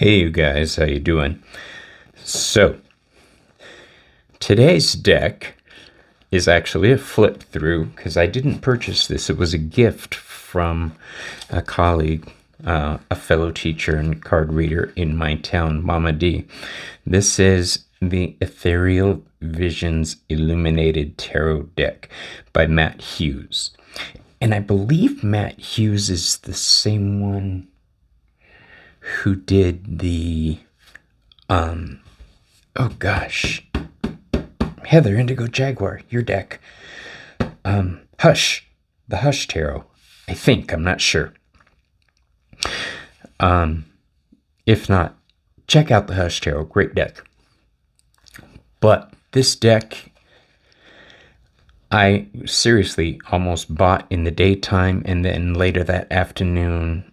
Hey you guys, how you doing? So, today's deck is actually a flip through because I didn't purchase this. It was a gift from a colleague, a fellow teacher and card reader in my town, Mama D. This is the Ethereal Visions Illuminated Tarot deck by Matt Hughes. And I believe Matt Hughes is the same one who did the oh gosh, Heather Indigo Jaguar, your deck, Hush, the Hush Tarot, I think. I'm not sure. If not, check out the Hush Tarot, great deck. But this deck I seriously almost bought in the daytime, and then later that afternoon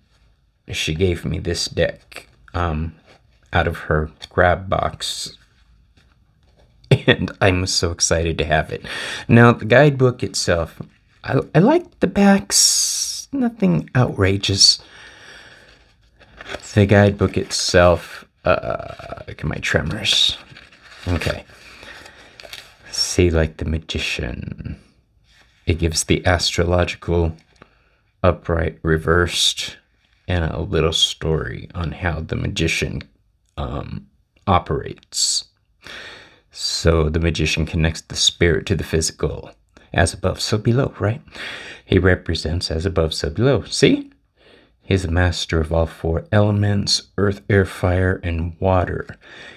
she gave me this deck out of her grab box, and I'm so excited to have it. Now, the guidebook itself, I like the backs, nothing outrageous. The guidebook itself, look at my tremors. Okay. See, like the Magician. It gives the astrological upright reversed and a little story on how the Magician operates. So the Magician connects the spirit to the physical. As above, so below, right? He represents as above, so below. See? He's a master of all four elements, earth, air, fire, and water.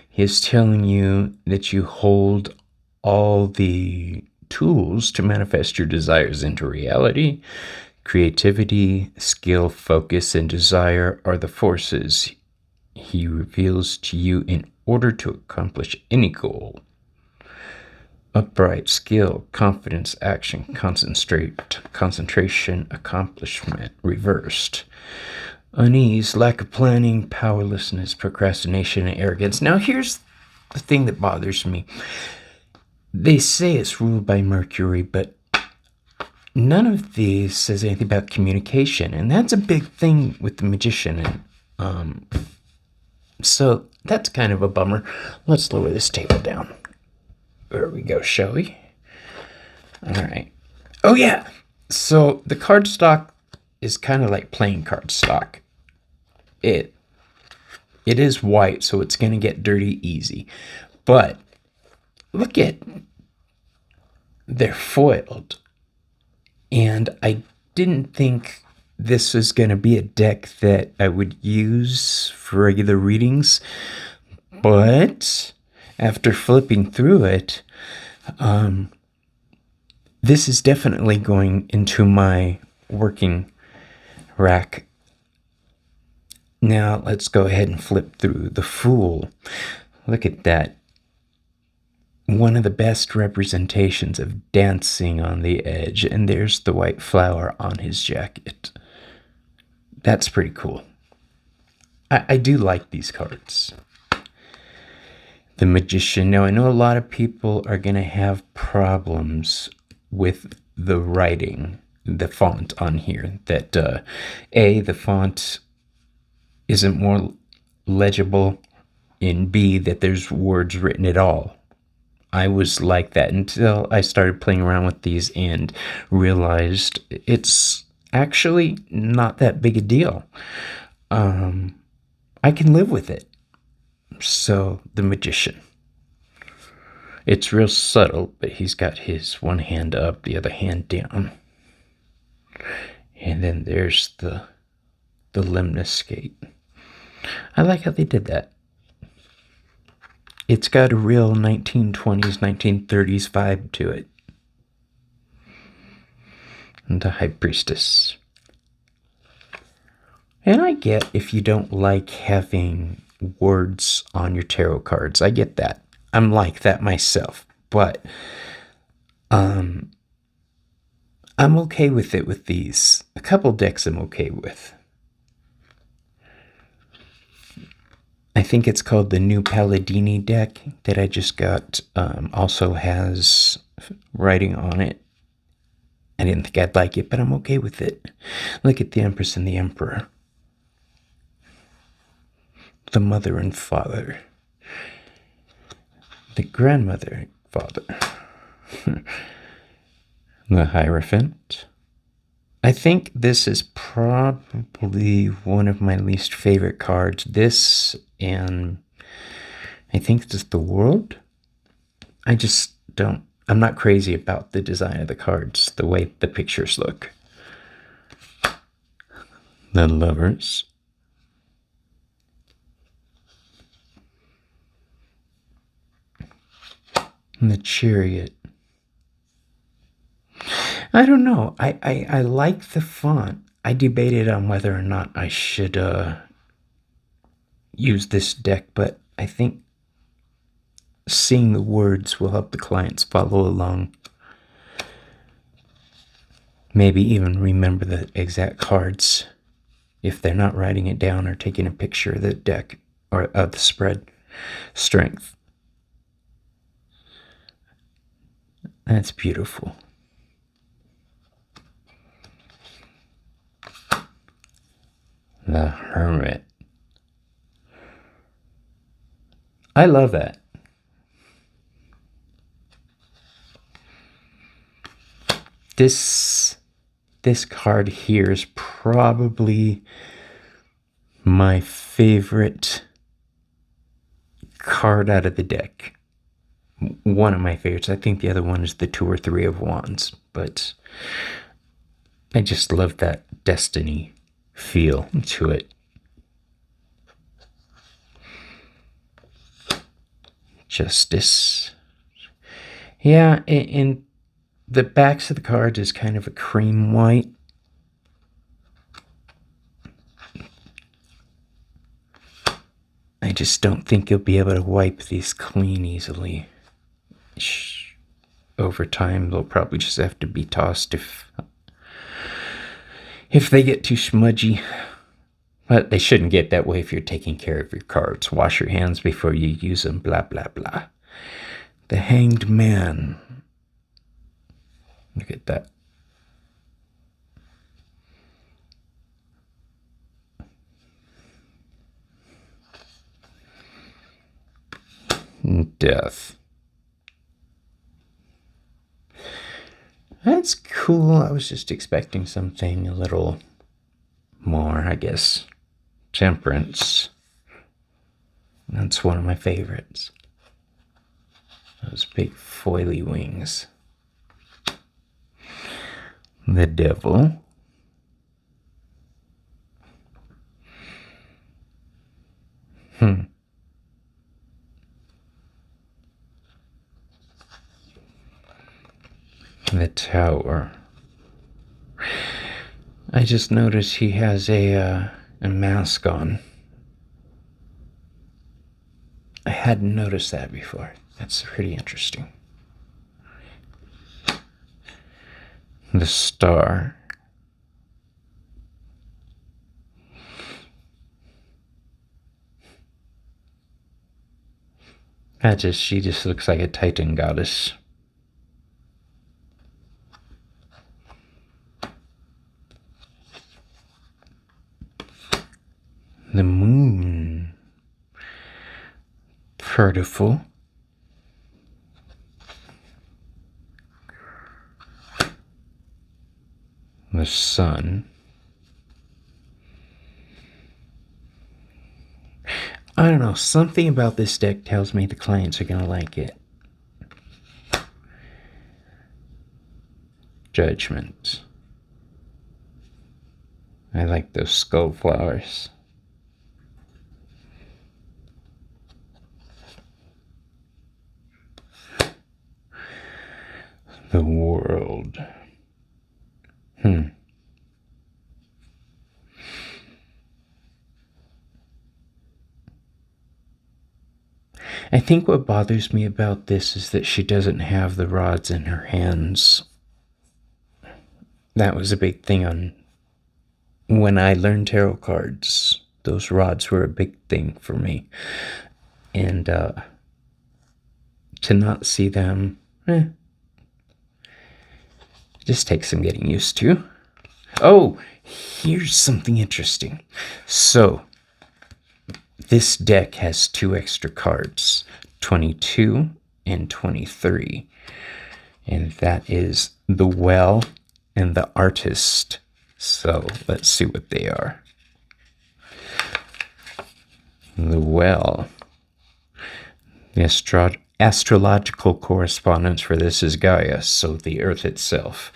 He's telling you that you hold all the tools to manifest your desires into reality. Creativity, skill, focus, and desire are the forces he reveals to you in order to accomplish any goal. Upright, skill, confidence, action, concentration, accomplishment, reversed. Unease, lack of planning, powerlessness, procrastination, and arrogance. Now here's the thing that bothers me. They say it's ruled by Mercury, but none of these says anything about communication, and that's a big thing with the Magician. And so that's kind of a bummer. Let's lower this table down. There we go, shall we? All right. Oh yeah. So the cardstock is kind of like plain cardstock. It is white, so it's going to get dirty easy. But look at, they're foiled. And I didn't think this was going to be a deck that I would use for regular readings. But after flipping through it, this is definitely going into my working rack. Now let's go ahead and flip through the Fool. Look at that. One of the best representations of dancing on the edge, and there's the white flower on his jacket. That's pretty cool. I do like these cards. The Magician. Now, I know a lot of people are going to have problems with the writing, the font on here. That, the font isn't more legible, and B, that there's words written at all. I was like that until I started playing around with these and realized it's actually not that big a deal. I can live with it. So, the Magician. It's real subtle, but he's got his one hand up, the other hand down. And then there's the lemniscate. I like how they did that. It's got a real 1920s, 1930s vibe to it. And the High Priestess. And I get if you don't like having words on your tarot cards. I get that. I'm like that myself. But I'm okay with it with these. A couple decks I'm okay with. I think it's called the New Palladini deck that I just got. Also has writing on it. I didn't think I'd like it, but I'm okay with it. Look at the Empress and the Emperor. the mother and father, the grandmother and father, the Hierophant. I think this is probably one of my least favorite cards. This and I think it's the World. I just don't, I'm not crazy about the design of the cards, the way the pictures look. The Lovers. And the Chariot. I don't know. I like the font. I debated on whether or not I should use this deck, but I think seeing the words will help the clients follow along. Maybe even remember the exact cards if they're not writing it down or taking a picture of the deck or of the spread strength. That's beautiful. The Hermit. I love that. This card here is probably my favorite card out of the deck. One of my favorites. I think the other one is the 2 or 3 of Wands, but I just love that destiny feel to it. Justice. Yeah, and the backs of the cards is kind of a cream white. I just don't think you'll be able to wipe these clean easily. Over time, they'll probably just have to be tossed if they get too smudgy. But they shouldn't get that way if you're taking care of your cards. Wash your hands before you use them, blah, blah, blah. The Hanged Man. Look at that. Death. That's cool. I was just expecting something a little more, I guess. Temperance. That's one of my favorites. Those big foily wings. The Devil. The Tower. I just noticed he has a mask on. I hadn't noticed that before. That's pretty interesting. The Star. She just looks like a Titan goddess. The Moon. Furtiful. The Sun. I don't know, something about this deck tells me the clients are gonna like it. Judgment. I like those skull flowers. The World. I think what bothers me about this is that she doesn't have the rods in her hands. That was a big thing on when I learned tarot cards. Those rods were a big thing for me. And to not see them, it just takes some getting used to. Oh, here's something interesting. So, This deck has 2 extra cards, 22 and 23. And that is the Well and the Artist. So let's see what they are. The Well. The astrological correspondence for this is Gaia, so the Earth itself.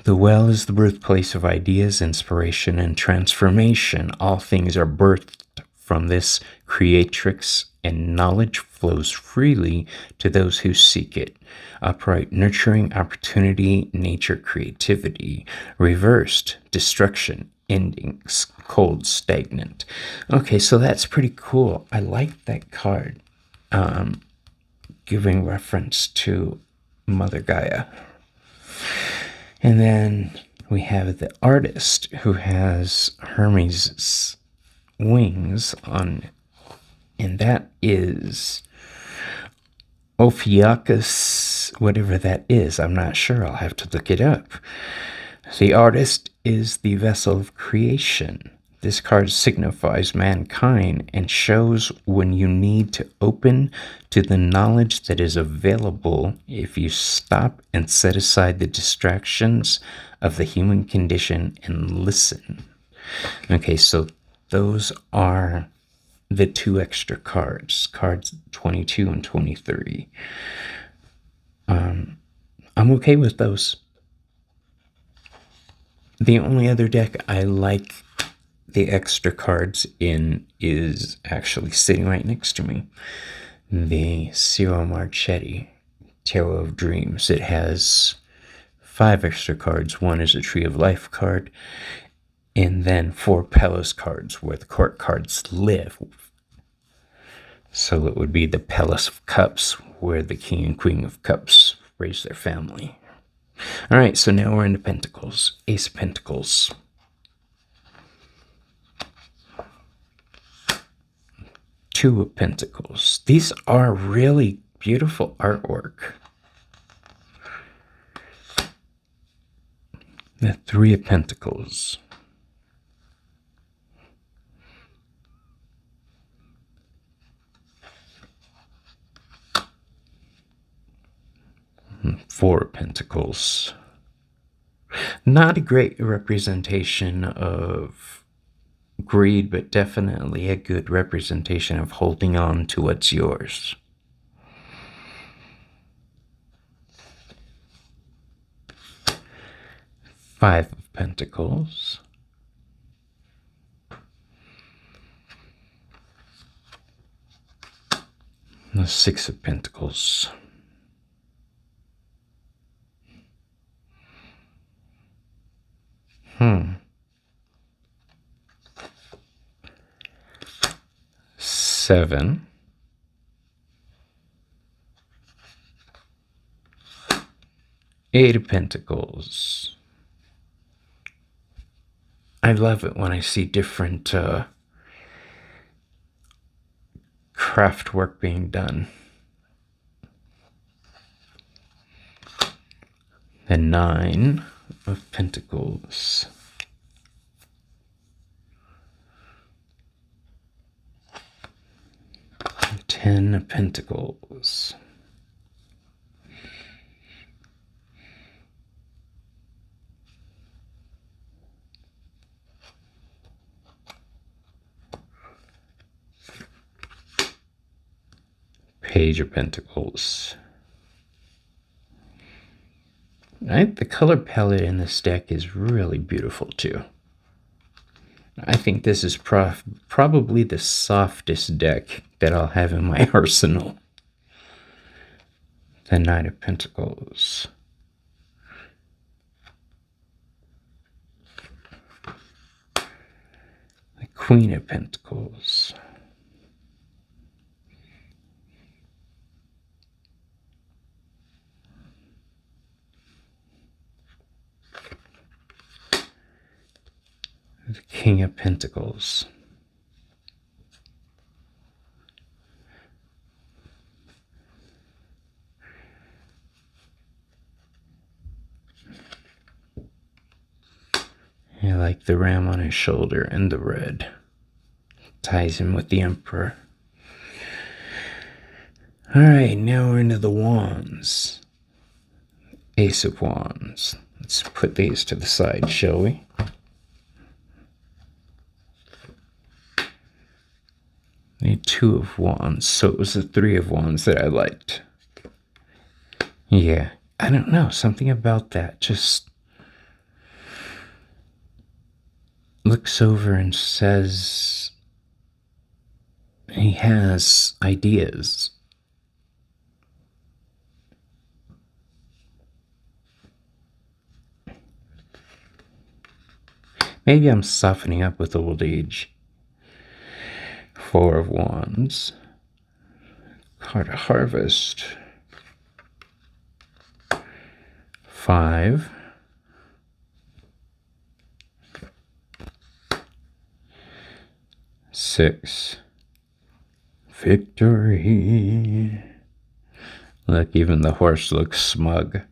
The Well is the birthplace of ideas, inspiration, and transformation. All things are birthed from this creatrix, and knowledge flows freely to those who seek it. Upright, nurturing, opportunity, nature, creativity. Reversed, destruction, endings, cold, stagnant. Okay, so that's pretty cool. I like that card, giving reference to Mother Gaia. And then we have the Artist, who has Hermes' wings on, and that is Ophiuchus, whatever that is. I'm not sure. I'll have to look it up. The Artist is the vessel of creation. This card signifies mankind and shows when you need to open to the knowledge that is available if you stop and set aside the distractions of the human condition and listen. Okay, so those are the 2 extra cards 22 and 23. I'm okay with those. The only other deck I like the extra cards in is actually sitting right next to me. The Ciro Marchetti Tarot of Dreams. It has 5 extra cards. 1 is a Tree of Life card, and then 4 Palace cards where the court cards live. So it would be the Palace of Cups where the King and Queen of Cups raise their family. All right, so now we're into Pentacles. Ace of Pentacles. 2 of Pentacles. These are really beautiful artwork. The 3 of Pentacles. 4 of Pentacles. Not a great representation of greed, but definitely a good representation of holding on to what's yours. 5 of Pentacles. The 6 of Pentacles. Seven. Eight of Pentacles. I love it when I see different craft work being done. The 9 of Pentacles. 10 of Pentacles. Page of Pentacles. The color palette in this deck is really beautiful too. I think this is probably the softest deck that I'll have in my arsenal. The Knight of Pentacles. The Queen of Pentacles. The King of Pentacles. I like the ram on his shoulder and the red. ties in with the Emperor. Alright, now we're into the wands. Ace of Wands. Let's put these to the side, shall we? The Two of Wands. So it was the Three of Wands that I liked. Yeah, I don't know. Something about that just looks over and says he has ideas. Maybe I'm softening up with old age. Four of Wands. Card of Harvest. 5. 6. Victory. Look, even the horse looks smug.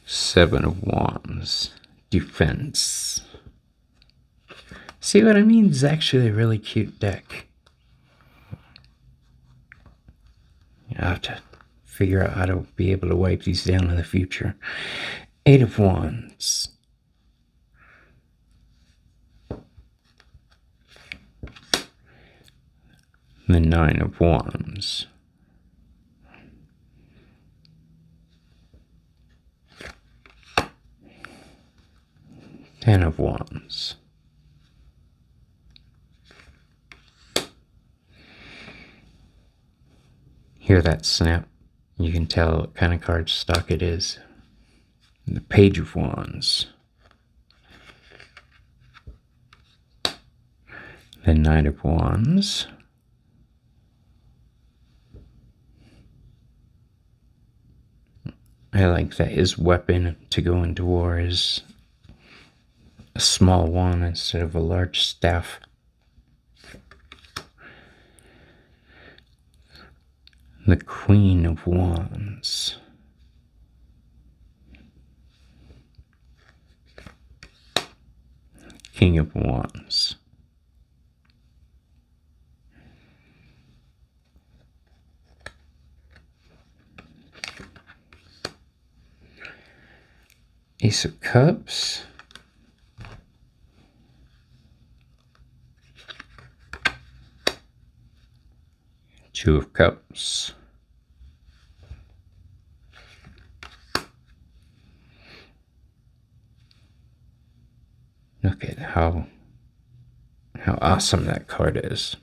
7 of Wands. Defense. See what I mean? It's actually a really cute deck. I have to figure out how to be able to wipe these down in the future. 8 of Wands. The 9 of Wands. 10 of Wands. Hear that snap? You can tell what kind of card stock it is. The Page of Wands. The Knight of Wands. I like that his weapon to go into war is a small wand instead of a large staff. The Queen of Wands. King of Wands. Ace of Cups. Two of Cups. Look at how awesome that card is.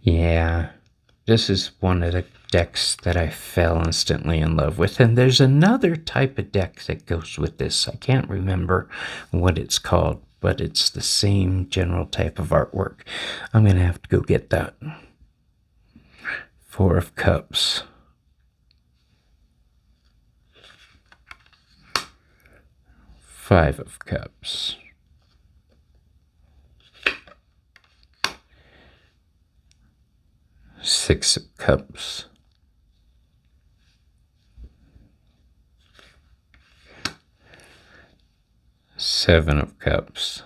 Yeah, this is one of the decks that I fell instantly in love with. And there's another type of deck that goes with this. I can't remember what it's called, but it's the same general type of artwork. I'm going to have to go get that. 4 of Cups. 5 of Cups. 6 of Cups. 7 of Cups.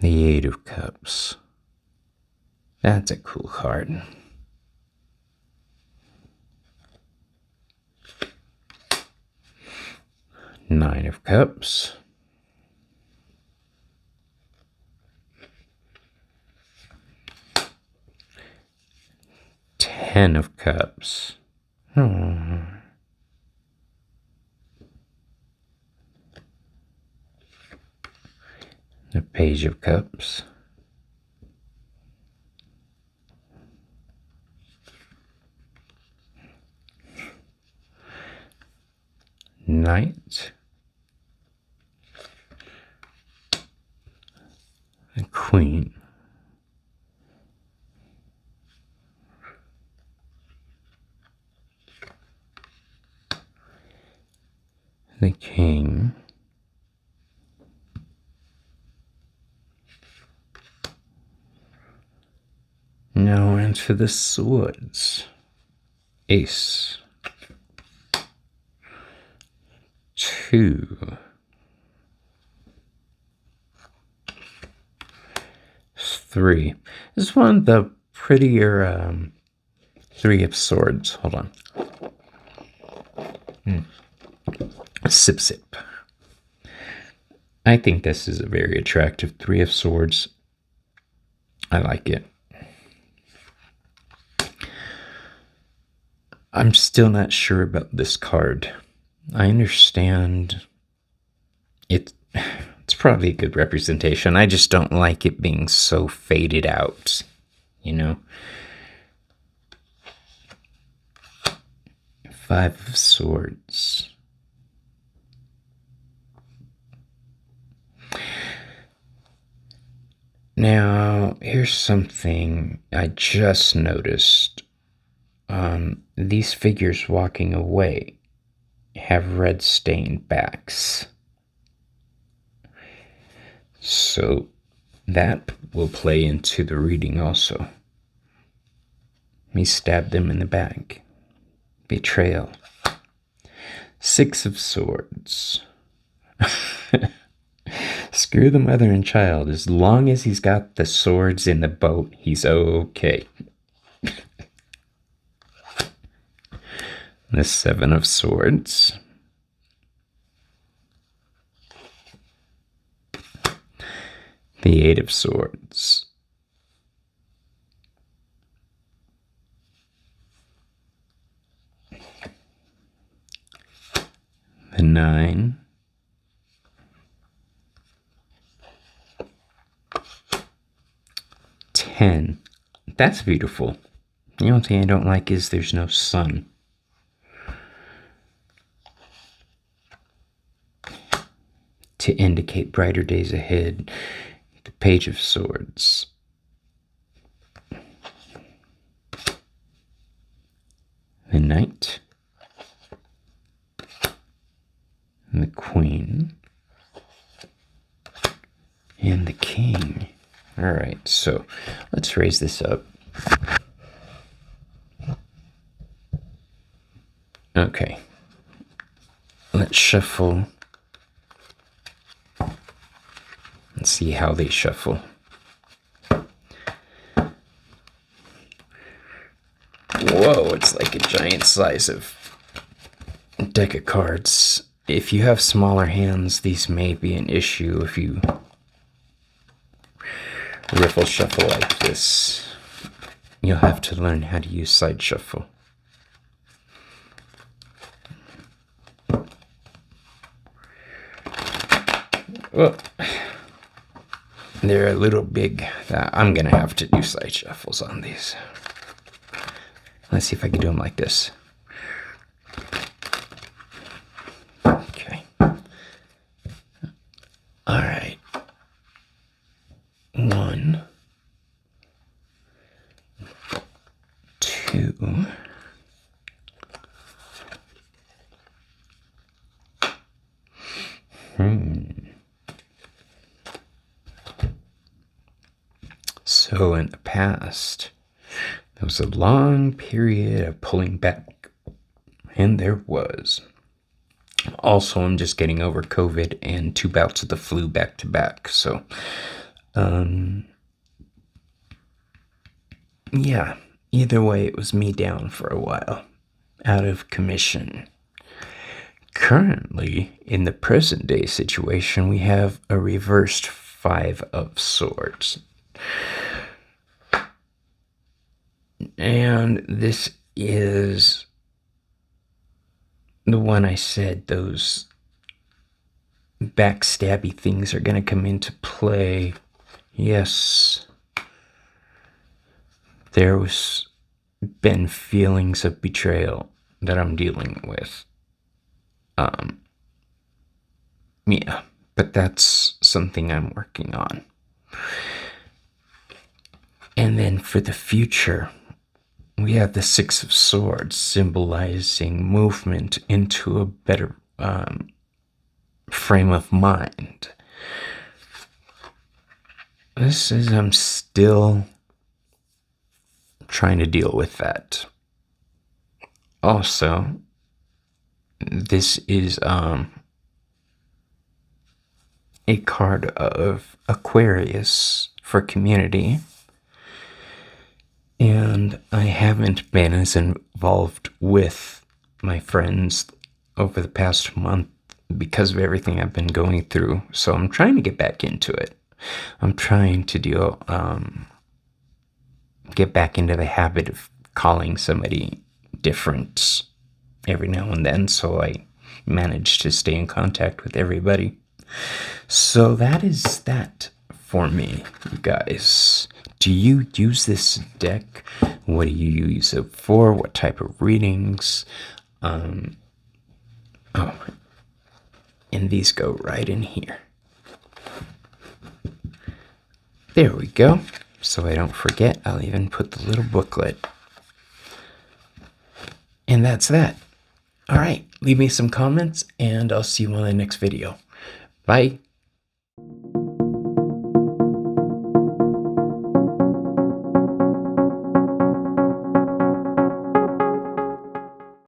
The 8 of Cups. That's a cool card. 9 of Cups. 10 of Cups. The Page of Cups. Knight. The Queen. The King. to the swords. Ace. 2. 3. This is one of the prettier 3 of swords. Hold on. Sip sip. I think this is a very attractive 3 of swords. I like it. I'm still not sure about this card. I understand it's probably a good representation. I just don't like it being so faded out, you know? 5 of Swords. Now, here's something I just noticed. These figures walking away have red stained backs. So that will play into the reading also. He stabbed them in the back. Betrayal. 6 of Swords. Screw the mother and child. As long as he's got the swords in the boat, he's okay. The 7 of Swords. The 8 of Swords. The 9. Ten. That's beautiful. The only thing I don't like is there's no sun. To indicate brighter days ahead. The Page of Swords. The Knight. And the Queen. And the King. All right, so let's raise this up. Okay. Let's shuffle. Let's see how they shuffle. Whoa, it's like a giant size of deck of cards. If you have smaller hands, these may be an issue if you riffle shuffle like this. You'll have to learn how to use side shuffle. Well, they're a little big. I'm gonna have to do side shuffles on these. Let's see if I can do them like this. Okay. All right. 1, 2, 3. So in the past, there was a long period of pulling back, and there was. Also, I'm just getting over COVID and 2 bouts of the flu back to back, so yeah, either way, it was me down for a while, out of commission. Currently, in the present day situation, we have a reversed 5 of Swords. And this is the one I said those backstabby things are going to come into play. Yes. There was been feelings of betrayal that I'm dealing with. Yeah, but that's something I'm working on. And then for the future, we have the 6 of Swords symbolizing movement into a better frame of mind. This is I'm still trying to deal with that. Also, this is a card of Aquarius for community. And I haven't been as involved with my friends over the past month because of everything I've been going through. So I'm trying to get back into it. I'm trying to get back into the habit of calling somebody different every now and then, so I manage to stay in contact with everybody. So that is that for me, you guys. Do you use this deck? What do you use it for? What type of readings? And these go right in here. There we go. So I don't forget, I'll even put the little booklet. And that's that. All right, leave me some comments, and I'll see you on the next video. Bye.